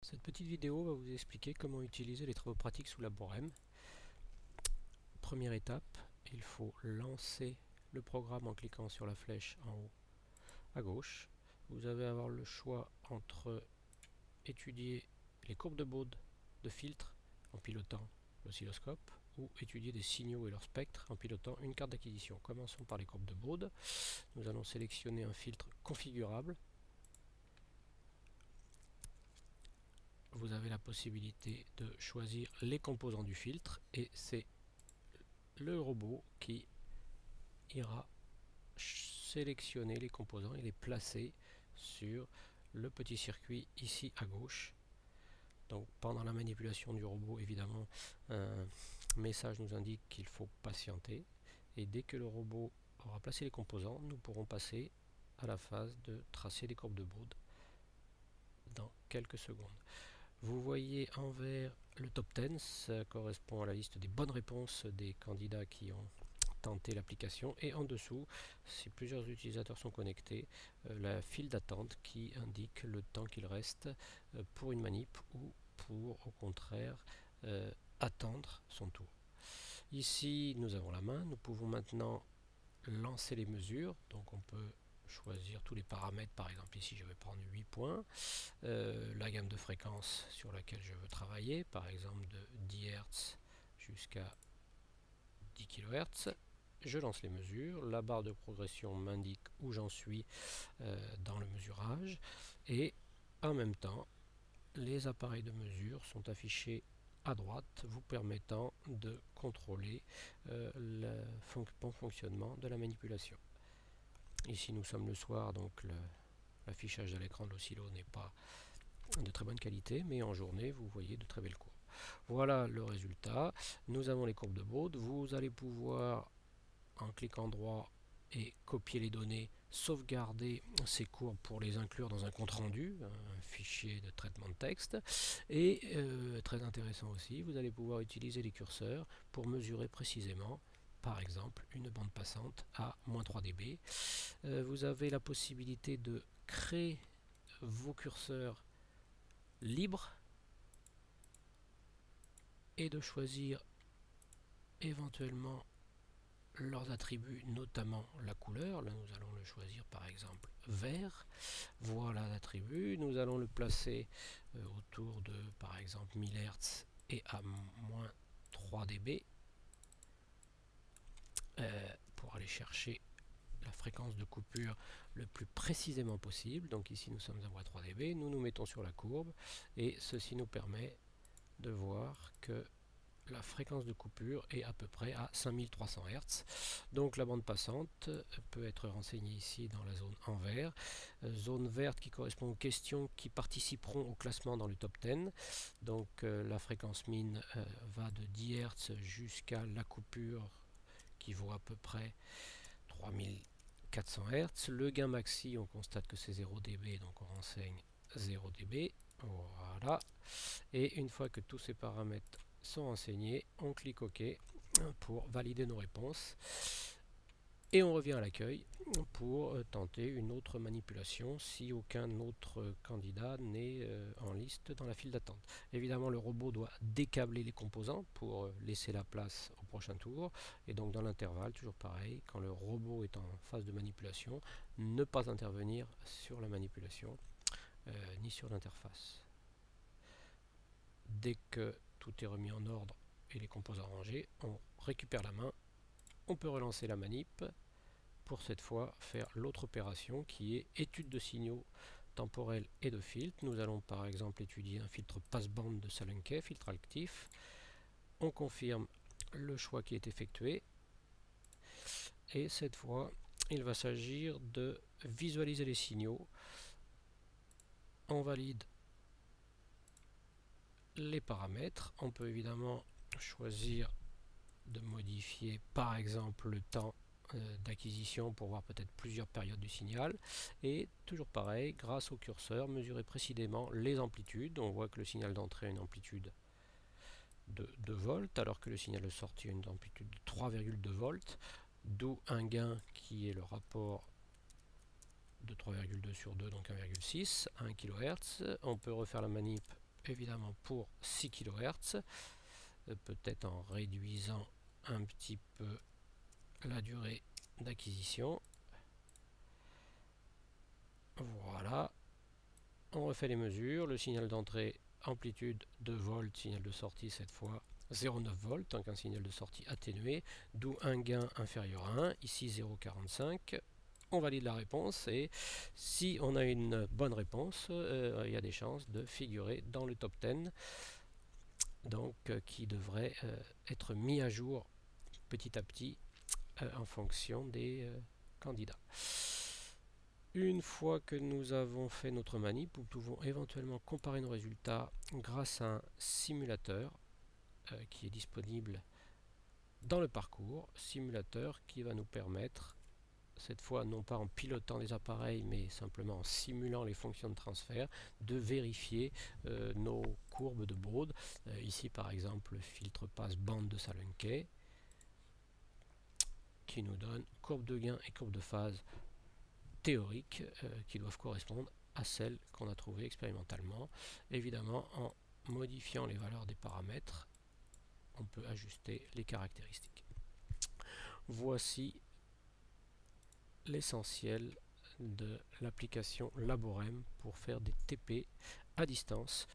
Cette petite vidéo va vous expliquer comment utiliser les travaux pratiques sous Laborem. Première étape, il faut lancer le programme en cliquant sur la flèche en haut à gauche. Vous allez avoir le choix entre étudier les courbes de Bode de filtre en pilotant l'oscilloscope ou étudier des signaux et leur spectre en pilotant une carte d'acquisition. Commençons par les courbes de Bode. Nous allons sélectionner un filtre configurable. Vous avez la possibilité de choisir les composants du filtre et c'est le robot qui ira sélectionner les composants et les placer sur le petit circuit ici à gauche. Donc pendant la manipulation du robot, évidemment, un message nous indique qu'il faut patienter et dès que le robot aura placé les composants, nous pourrons passer à la phase de tracer les courbes de Bode dans quelques secondes. Vous voyez en vert le top 10, ça correspond à la liste des bonnes réponses des candidats qui ont tenté l'application, et en dessous, si plusieurs utilisateurs sont connectés, la file d'attente qui indique le temps qu'il reste pour une manip ou pour au contraire attendre son tour. Ici nous avons la main, nous pouvons maintenant lancer les mesures, donc on peut choisir tous les paramètres. Par exemple ici je vais prendre 8 points, la gamme de fréquences sur laquelle je veux travailler, par exemple de 10 Hz jusqu'à 10 kHz. Je lance les mesures, la barre de progression m'indique où j'en suis dans le mesurage et en même temps les appareils de mesure sont affichés à droite, vous permettant de contrôler le bon fonctionnement de la manipulation. Ici nous sommes le soir, donc l'affichage à l'écran de l'oscillo n'est pas de très bonne qualité, mais en journée vous voyez de très belles courbes. Voilà le résultat. Nous avons les courbes de Bode. Vous allez pouvoir, en cliquant droit et copier les données, sauvegarder ces courbes pour les inclure dans un compte rendu, un fichier de traitement de texte. Et très intéressant aussi, vous allez pouvoir utiliser les curseurs pour mesurer précisément, par exemple, une bande passante à -3 dB. Vous avez la possibilité de créer vos curseurs libres et de choisir éventuellement leurs attributs, notamment la couleur. Là nous allons le choisir par exemple vert. Voilà l'attribut, nous allons le placer autour de par exemple 1000 Hz et à -3 dB pour aller chercher la fréquence de coupure le plus précisément possible. Donc ici nous sommes à -3 dB, nous nous mettons sur la courbe et ceci nous permet de voir que la fréquence de coupure est à peu près à 5300 Hz. Donc la bande passante peut être renseignée ici dans la zone en vert. Zone verte qui correspond aux questions qui participeront au classement dans le top 10. Donc la fréquence min va de 10 Hz jusqu'à la coupure qui vaut à peu près 3400 Hz. Le gain maxi, on constate que c'est 0 dB, donc on renseigne 0 dB. Voilà. Et une fois que tous ces paramètres sont renseignés, on clique OK pour valider nos réponses. Et on revient à l'accueil pour tenter une autre manipulation si aucun autre candidat n'est en liste dans la file d'attente. Évidemment, le robot doit décabler les composants pour laisser la place au prochain tour. Et donc dans l'intervalle, toujours pareil, quand le robot est en phase de manipulation, ne pas intervenir sur la manipulation ni sur l'interface. Dès que tout est remis en ordre et les composants rangés, on récupère la main, on peut relancer la manip pour cette fois faire l'autre opération qui est étude de signaux temporels et de filtres. Nous allons par exemple étudier un filtre passe-bande de Salenke, filtre actif. On confirme le choix qui est effectué et cette fois il va s'agir de visualiser les signaux. On valide les paramètres. On peut évidemment choisir de modifier par exemple le temps d'acquisition pour voir peut-être plusieurs périodes du signal. Et toujours pareil, grâce au curseur, mesurer précisément les amplitudes. On voit que le signal d'entrée a une amplitude de 2 volts alors que le signal de sortie a une amplitude de 3,2 volts, d'où un gain qui est le rapport de 3,2 sur 2, donc 1,6 à 1 kHz. On peut refaire la manip évidemment pour 6 kHz, peut-être en réduisant un petit peu la durée d'acquisition. Voilà, on refait les mesures, le signal d'entrée amplitude 2 volts, signal de sortie cette fois 0,9 volts, donc un signal de sortie atténué, d'où un gain inférieur à 1, ici 0,45. On valide la réponse et si on a une bonne réponse, il y a des chances de figurer dans le top 10, donc qui devrait être mis à jour petit à petit en fonction des candidats. Une fois que nous avons fait notre manip, nous pouvons éventuellement comparer nos résultats grâce à un simulateur qui est disponible dans le parcours. Simulateur qui va nous permettre, cette fois non pas en pilotant les appareils, mais simplement en simulant les fonctions de transfert, de vérifier nos courbes de Bode. Ici par exemple le filtre passe-bande de Salunkey, qui nous donne courbe de gain et courbe de phase théoriques qui doivent correspondre à celles qu'on a trouvées expérimentalement. Évidemment, en modifiant les valeurs des paramètres, on peut ajuster les caractéristiques. Voici l'essentiel de l'application Laborem pour faire des TP à distance.